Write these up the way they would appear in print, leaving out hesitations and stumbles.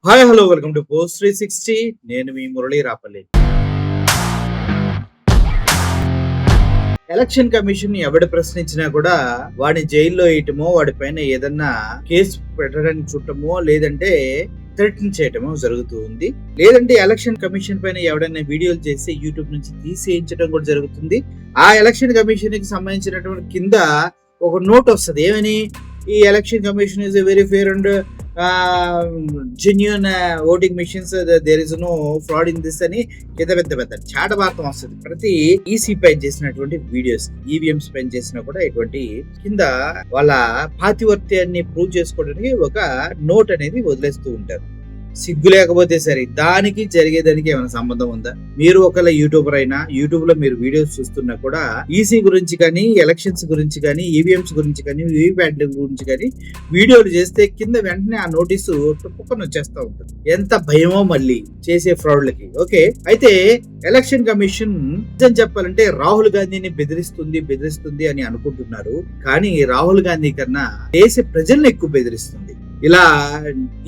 Hi hello welcome to post 360. నేను మీ Murali Rapalli. Election commission ఎవడు ప్రశ్నించినా కూడా వాడిని జైల్లో వేయటమో, వాడి పైన ఏదన్నా కేసు పెట్టడానికి చుట్టమో, లేదంటే థ్రెటన్ చేయటమో జరుగుతూ ఉంది. లేదంటే ఎలక్షన్ కమిషన్ పైన ఎవడైనా వీడియోలు చేసి యూట్యూబ్ నుంచి తీసేయించడం కూడా జరుగుతుంది. ఆ ఎలక్షన్ కమిషన్ కి సంబంధించినటువంటి కింద ఒక నోట్ వస్తుంది. ఏమని, ఈ election commission is very fair and genuine voting machines, there is no fraud in this అని పెద్ద చాట వార్తం వస్తుంది. ప్రతి ఈసీ పైన చేసినటువంటి వీడియోస్, ఈవీఎంస్ పైన చేసినా కూడా ఇటువంటి కింద వాళ్ళ పాతివర్త్యాన్ని ప్రూవ్ చేసుకోవడానికి ఒక నోట్ అనేది వదిలేస్తూ ఉంటారు. సిగ్గు లేకపోతే సరే, దానికి జరిగేదానికి ఏమైనా సంబంధం ఉందా? మీరు ఒకవేళ యూట్యూబర్ అయినా, యూట్యూబ్ లో మీరు వీడియోస్ చూస్తున్నా కూడా ఈసీ గురించి కానీ, ఎలక్షన్స్ గురించి కానీ, ఈవీఎంస్ గురించి కానీ, వీవీప్యాట్ల గురించి కానీ వీడియోలు చేస్తే కింద వెంటనే ఆ నోటీసు టుప్పుకొని వచ్చేస్తా ఉంటుంది. ఎంత భయమో మళ్ళీ చేసే ఫ్రాడ్లకి. ఓకే, అయితే ఎలక్షన్ కమిషన్ నిజం చెప్పాలంటే రాహుల్ గాంధీని బెదిరిస్తుంది అని అనుకుంటున్నారు. కానీ రాహుల్ గాంధీ కన్నా దేశ ప్రజల్ని ఎక్కువ బెదిరిస్తుంది. ఇలా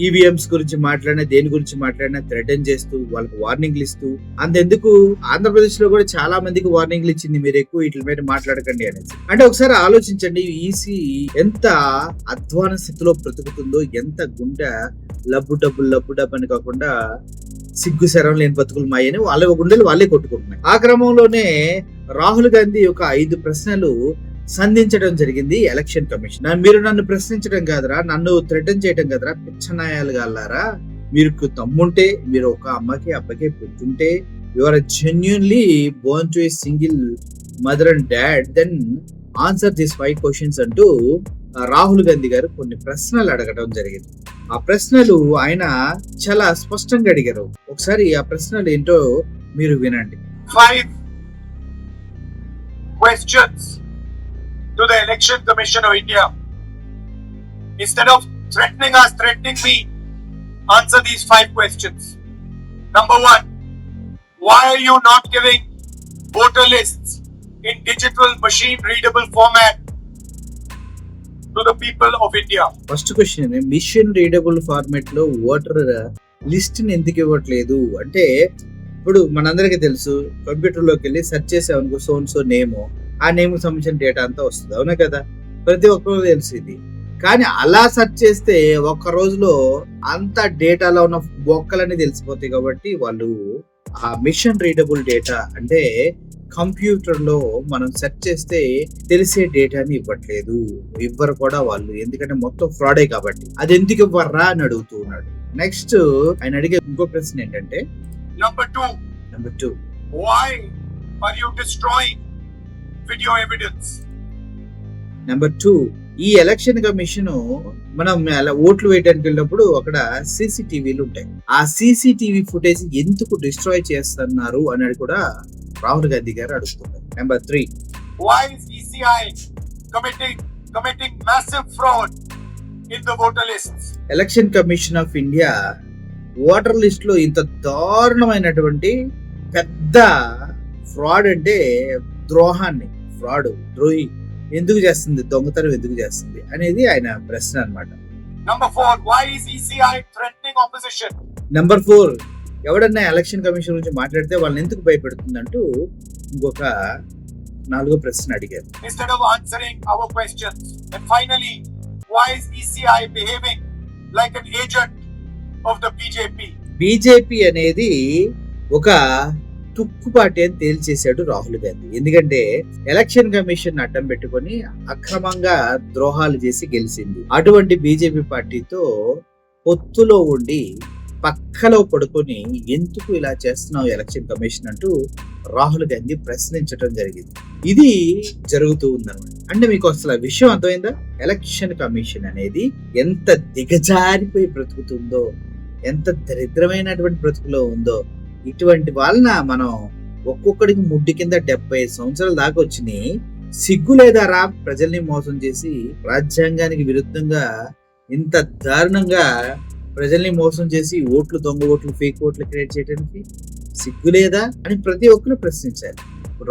ఈవీఎంస్ గురించి మాట్లాడినా, దేని గురించి మాట్లాడినా థ్రెటన్ చేస్తూ, వాళ్ళకి వార్నింగ్లు ఇస్తూ, అంతెందుకు ఆంధ్రప్రదేశ్ లో కూడా చాలా మందికి వార్నింగ్లు ఇచ్చింది, మీరు ఎక్కువ వీటి మీద మాట్లాడకండి అనేసి. అంటే ఒకసారి ఆలోచించండి, ఈసీ ఎంత అధ్వాన స్థితిలో బ్రతుకుతుందో, ఎంత గుండె లబ్బు డబ్బు అని కాకుండా సిగ్గు శరం లేని బతుకులు మాయని వాళ్ళ గుండెలు వాళ్ళే కొట్టుకుంటున్నాయి. ఆ క్రమంలోనే రాహుల్ గాంధీ ఒక 5 ప్రశ్నలు సంధించడం జరిగింది ఎలక్షన్ కమిషన్. మీరు నన్ను ప్రశ్నించడం కాదురా, నన్ను థ్రెటన్ చేయడం కాదురా, పిచ్చనాయాలు గాలారా, మీరు తమ్ముంటే, మీరు ఒక అమ్మకి అబ్బకి పుట్టుంటే, you are genuinely born to a single mother and dad, then answer this 5 questions అంటూ రాహుల్ గాంధీ గారు కొన్ని ప్రశ్నలు అడగడం జరిగింది. ఆ ప్రశ్నలు ఆయన చాలా స్పష్టంగా అడిగారు. ఒకసారి ఆ ప్రశ్నలు ఏంటో మీరు వినండి. 5 questions to the Election Commission of India. Instead of threatening me, answer these 5 questions. Number 1, why are you not giving voter lists in digital machine readable format to the people of India? First question, machine readable format లో voter list ని ఎందుకు ఇవ్వట్లేదు అంటే, ఇప్పుడు మనందరికీ తెలుసు, computer లోకి వెళ్ళి సెర్చ్ చేసామనుకో, సో నేమ్, ఆ నేమ్ సంబంధించిన డేటా అంతా వస్తుంది, అవునా కదా? ప్రతి ఒక్కరు తెలుసు ఇది. కానీ అలా సెర్చ్ చేస్తే ఒక్క రోజులో అంత డేటాలో ఉన్న బొక్కలన్నీ తెలిసిపోతాయి. కాబట్టి వాళ్ళు ఆ మిషన్ రీడబుల్ డేటా అంటే కంప్యూటర్ లో మనం సెర్చ్ చేస్తే తెలిసే డేటాని ఇవ్వరు కూడా వాళ్ళు, ఎందుకంటే మొత్తం ఫ్రాడే కాబట్టి. అది ఎందుకు ఇవ్వర్రా అని అడుగుతూ ఉన్నాడు. నెక్స్ట్ ఆయన అడిగే ఇంకో ప్రశ్న ఏంటంటే, Number 2, why are you destroying video evidence? Number 2, ఈ ఎలక్షన్ కమిషన్ మనం ఓట్లు వేయడానికి వెళ్ళినప్పుడు అక్కడ సీసీటీవీలు ఉంటాయి. ఆ సీసీటీవీ ఫుటేజ్ ఎందుకు డిస్ట్రాయ్ చేస్తున్నారు అనేది కూడా రాహుల్ గాంధీ గారు అడుగుతున్నారు. Number 3, why is ECI committing massive fraud in the voter lists? Election commission of India voter list లో ఇంత దారుణమైనటువంటి పెద్ద ఫ్రాడ్ అంటే ద్రోహి ఎందుకు చేస్తుంది, దొంగతనం ఎందుకు చేస్తుంది అనేది ఆయన ప్రశ్న అన్నమాట. Number 4, why is ECI threatening opposition? Number 4, ఎవడన్నా ఎలక్షన్ కమిషన్ గురించి మాట్లాడితే వాళ్ళని ఎందుకు భయపెడుతుంది అంటూ ఇంకొక 4వ ప్రశ్న అడిగారు. Instead of answering our questions. And finally, why is ECI behaving like an agent of the BJP అనేది ఒక తుక్కుపాటి అని తేల్చేశాడు రాహుల్ గాంధీ. ఎందుకంటే ఎలక్షన్ కమిషన్ అడ్డం పెట్టుకొని అక్రమంగా ద్రోహాలు చేసి గెలిచింది. అటువంటి బీజేపీ పార్టీతో పొత్తులో ఉండి పక్కలో పడుకొని ఎందుకు ఇలా చేస్తున్నావు ఎలక్షన్ కమిషన్ అంటూ రాహుల్ గాంధీ ప్రశ్నించడం జరిగింది. ఇది జరుగుతూ ఉందన్నమాట. అంటే మీకు అసలు విషయం అర్థమైందా? ఎలక్షన్ కమిషన్ అనేది ఎంత దిగజారిపోయి బ్రతుకుతుందో, ఎంత దరిద్రమైనటువంటి బ్రతుకులో ఉందో. ఇటువంటి వాళ్ళన మనం ఒక్కొక్కడికి ముడ్డి కింద 70 సంవత్సరాల దాకా వచ్చినాయి. సిగ్గు లేదారా ప్రజల్ని మోసం చేసి, రాజ్యాంగానికి విరుద్ధంగా ఇంత దారుణంగా ప్రజల్ని మోసం చేసి దొంగ ఓట్లు, ఫేక్ ఓట్లు క్రియేట్ చేయడానికి సిగ్గు లేదా అని ప్రతి ఒక్కరు ప్రశ్నించారు.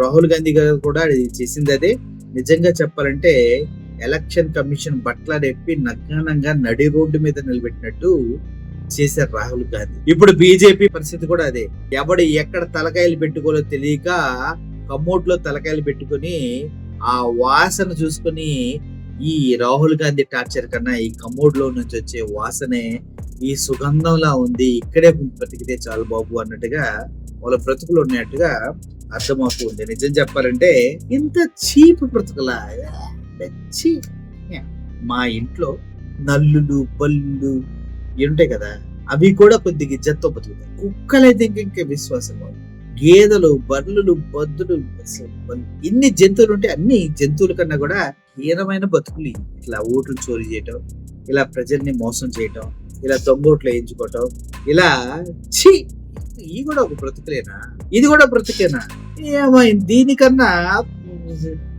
రాహుల్ గాంధీ గారు కూడా చేసింది అదే. నిజంగా చెప్పాలంటే ఎలక్షన్ కమిషన్ బట్ల రెప్పి నగ్నంగా నడి రోడ్డు మీద నిలబెట్టినట్టు చేశారు రాహుల్ గాంధీ. ఇప్పుడు బీజేపీ పరిస్థితి కూడా అదే. ఎవడు ఎక్కడ తలకాయలు పెట్టుకోలో తెలియక కమ్మోట్లో తలకాయలు పెట్టుకొని ఆ వాసన చూసుకొని ఈ రాహుల్ గాంధీ టార్చర్ కన్నా ఈ కమ్మోడ్ లో నుంచి వచ్చే వాసనే ఈ సుగంధంలా ఉంది, ఇక్కడే బ్రతికితే చాలు బాబు అన్నట్టుగా వాళ్ళ బ్రతుకులు ఉన్నట్టుగా అర్థమవుతూ ఉంది. నిజం చెప్పాలంటే ఇంత చీప్ బ్రతుకులా ఛీ. మా ఇంట్లో నల్లులు బల్లులు ఉంటాయి కదా, అవి కూడా కొద్దిగా ఇజ్జత్తో బతుకుతాయి. కుక్కలైతే ఇంకా విశ్వాసం, గేదెలు బర్రెలు బద్దులు, ఇన్ని జంతువులు ఉంటే అన్ని జంతువుల కన్నా కూడా హీనమైన బతుకులు. ఇట్లా ఓట్లు చోరీ చేయటం, ఇలా ప్రజల్ని మోసం చేయటం, ఇలా దొంగోట్లు వేయించుకోవటం, ఇలా ఛీ. ఇది కూడా ఒక బ్రతుకులేనా? ఇది కూడా బ్రతుకేనా? ఏమైంది? దీనికన్నా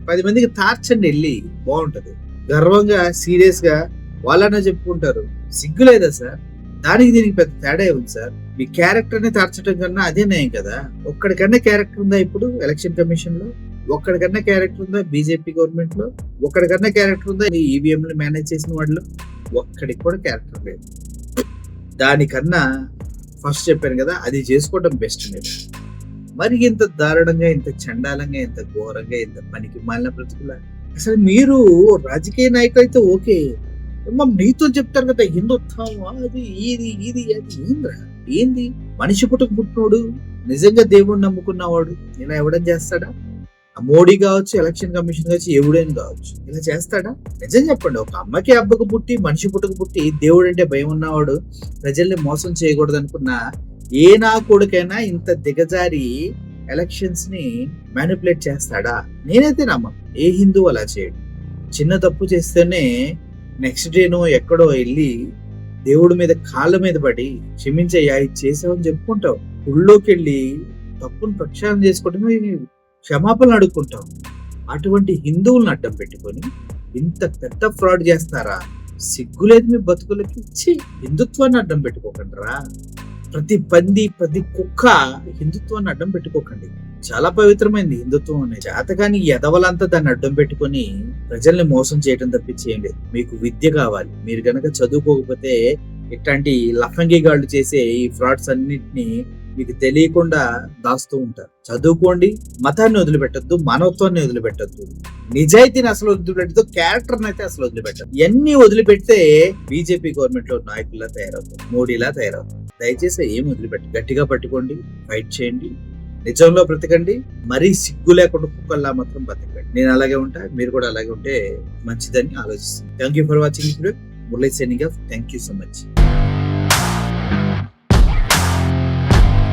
10 మందికి తార్చండి వెళ్ళి, బాగుంటది. గర్వంగా సీరియస్ గా వాళ్ళన్నా చెప్పుకుంటారు. సిగ్గు లేదా సార్? దానికి దీనికి పెద్ద తేడా ఉంది సార్. మీ క్యారెక్టర్ ని తార్చడం కన్నా అదే నయం కదా. ఒక్కడికన్నా క్యారెక్టర్ ఉందా ఇప్పుడు ఎలక్షన్ కమిషన్ లో? ఒక్కడికన్నా క్యారెక్టర్ ఉందా బీజేపీ గవర్నమెంట్ లో? ఒక్కడికన్నా క్యారెక్టర్ ఉందా ఈవీఎం ని మేనేజ్ చేసిన వాళ్ళు? ఒక్కడికి కూడా క్యారెక్టర్ లేదు. దానికన్నా ఫస్ట్ చెప్పాను కదా, అది చేసుకోవడం బెస్ట్. మీరు మరి ఇంత దారుణంగా, ఇంత చండాలంగా, ఇంత ఘోరంగా, ఇంత పనికి మాలిన బ్రతుకులా? అసలు మీరు రాజకీయ నాయకులు అయితే ఓకే, నీతో చెప్తారు కదా హిందుత్వం అది ఇది ఇది అది. ఏంది మనిషి పుట్టినోడు, నిజంగా దేవుడు నమ్ముకున్నవాడు ఇలా ఎవడని చేస్తాడా? మోడీ కావచ్చు, ఎలక్షన్ కమిషన్ కావచ్చు, ఎవడైనా కావచ్చు, ఇలా చేస్తాడా? నిజం చెప్పండి. ఒక అమ్మకి అబ్బకు పుట్టి, మనిషి పుట్టకు పుట్టి, దేవుడు అంటే భయం ఉన్నవాడు ప్రజల్ని మోసం చేయకూడదు అనుకున్న ఏ నా కొడుకైనా ఇంత దిగజారి ఎలక్షన్స్ ని మ్యానిపులేట్ చేస్తాడా? నేనైతే నమ్మను. ఏ హిందూ అలా చేయడు. చిన్న తప్పు చేస్తేనే నెక్స్ట్ డేనో ఎక్కడో వెళ్ళి దేవుడి మీద కాళ్ళ మీద పడి క్షమించయ్యా ఇది చేసావని చెప్పుకుంటావు. ఊళ్ళోకి వెళ్ళి తప్పును ప్రక్షాళన చేసుకోవడమే క్షమాపణలు అడుక్కుంటాం. అటువంటి హిందువులను అడ్డం పెట్టుకొని ఇంత పెద్ద ఫ్రాడ్ చేస్తారా? సిగ్గులేదు మీ బతుకులకి. హిందుత్వాన్ని అడ్డం పెట్టుకోకండి రా. ప్రతి పంది, ప్రతి కుక్క హిందుత్వాన్ని అడ్డం పెట్టుకోకండి. చాలా పవిత్రమైంది హిందుత్వం అనేది. జాతకాన్ని ఎదవలంతా దాన్ని అడ్డం పెట్టుకొని ప్రజల్ని మోసం చేయడం తప్పించి ఏం లేదు. మీకు విద్య కావాలి. మీరు గనక చదువుకోకపోతే ఇట్లాంటి లఫంగిగాళ్ళు చేసే ఈ ఫ్రాడ్స్ అన్నింటినీ మీకు తెలియకుండా దాస్తూ ఉంటారు. చదువుకోండి, మతాన్ని వదిలిపెట్టద్దు, మానవత్వాన్ని వదిలిపెట్టద్దు, నిజాయితీని అసలు వదిలిపెట్టద్దు, క్యారెక్టర్ని అయితే అసలు వదిలిపెట్టద్దు. ఇవన్నీ వదిలిపెడితే బీజేపీ గవర్నమెంట్ లో నాయకుల్లా తయారవుతారు, మోడీలా తయారవుతారు. దయచేసి ఏం వదిలిపెట్టు, గట్టిగా పట్టుకోండి, ఫైట్ చేయండి, నిజంలో బ్రతకండి. మరీ సిగ్గు లేకుండా కుక్కల్లా మాత్రం బ్రతకండి. నేను అలాగే ఉంటా, మీరు కూడా అలాగే ఉంటే మంచిదని ఆలోచిస్తాను. Thank you for watching. Murali signing off. Thank you so much.